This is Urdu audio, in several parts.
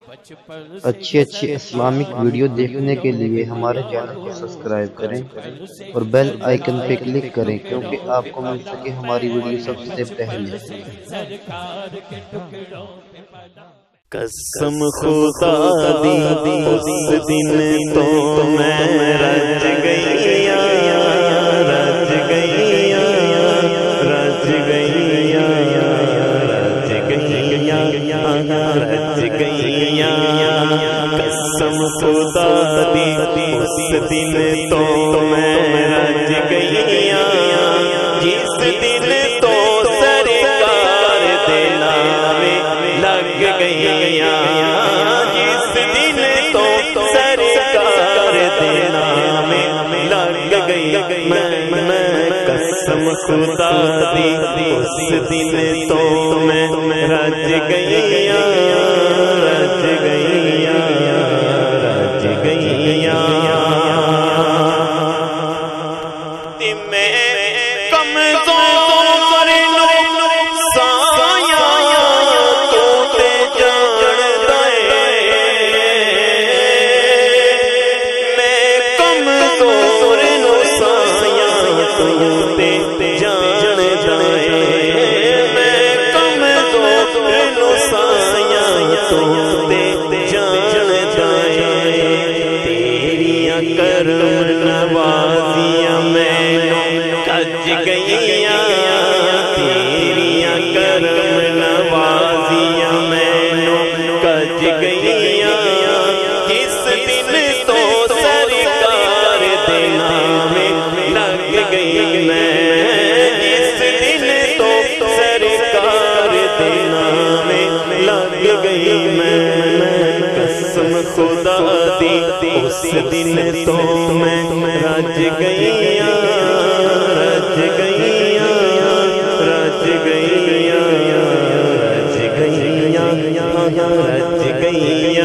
اچھی اسلامک ویڈیو دیکھنے کے لیے ہمارے چینل کو سبسکرائب کریں اور بیل آئیکن پہ کلک کریں کیونکہ آپ کو مل سکے ہماری ویڈیو سب سے پہلے۔ قسم خدا دی اس دن تو میں رج گئی رج گئی رج گئی رج گئی قسم خدا دی اس دن تو میں رج گئی جس دن تو سرکار دے نام لگ گئی جس دن تو سرکار دے نام لگ گئی میں قسم خدا دی اس دن تو میں رج گئی رج گئی رج گئی کرم نوازیاں میں کج گئیاں تیریاں کرم نوازیاں میں کج گئیاں جس دن تو سرکار دے نام لگ گئی میں جس دن تو سرکار دے نام لگ گئی میں قسم خدا دی اس دن تو میں رج گئی رج گئی رج گئی رج گئی رج گئی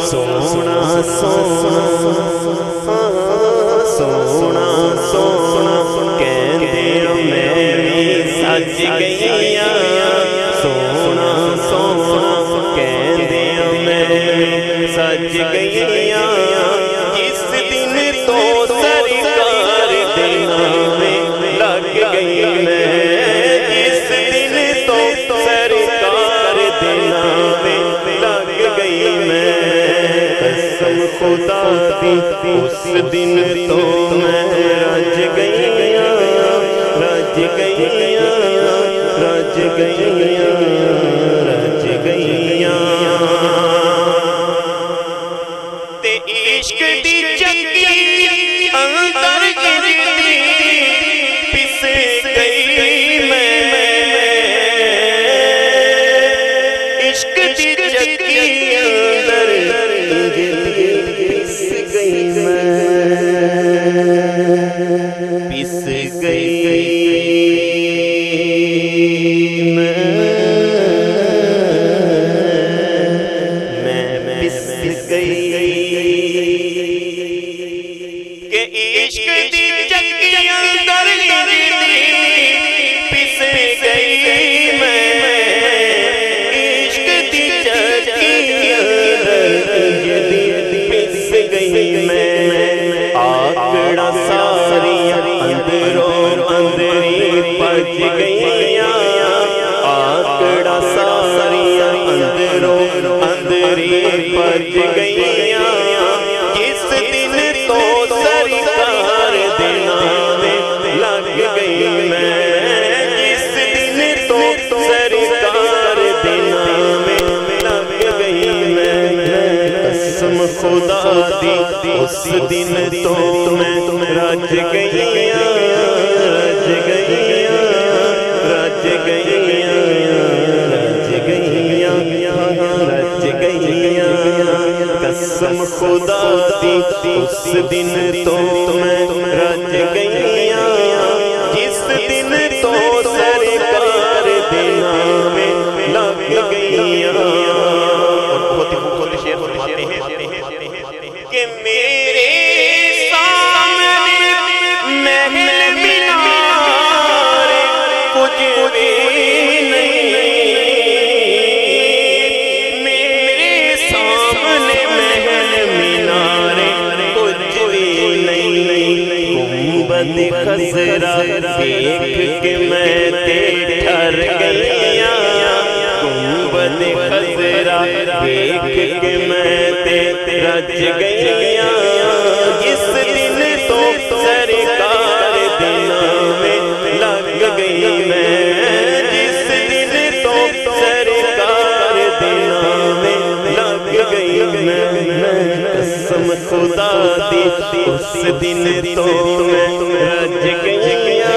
سونا سونا سونا سونا کہندے میں بھی سج گئی سونا سونا کہندے میں بھی سج گئی جس دن تو سرکار دے نام لگ گئی میں جس دن تو سرکار دے نام لگ گئی میں قسم خدا دی اس دن تو میں رج گئی رج گئی رج گئی رج گئی تے عشق دی چکی اندر گرتی پس گئی میں عشق دی چکی اندر پس گئی میں پس گئی کہ عشق دی چکی اندر پس گئی میں عشق دی چکی اندر پس گئی میں آکڑا ساری اندروں اندری پج گئی آکڑا ساری اندروں اندری پج گئی جس دن تو سرکار دے نام لگ گئی میں جس دن دی اس دن تو میں رج گئیاں رج گئیاں رج گئیاں رج گئیاں رج گئیاں قسم خدا دی اس دن تو میں رج گئیاں جس دن تو سرکار دے نام لگ گئیاں بہت ہی خوبصورت شعر فرماتے ہیں کہ میرے سامنے محل مینار کچھ بھی نہیں میرے سامنے محل مینار کچھ بھی نہیں گنبد خضرا دیکھ کے میں ٹھہر گئیاں گنبد خضرا دیکھ کے میں رج گئیاں جس دن تو سرکار دے نام لگ گئی میں جس دن تو سرکار دے نام لگ گئی میں قسم خدا دی اس دن تو میں رج گئیاں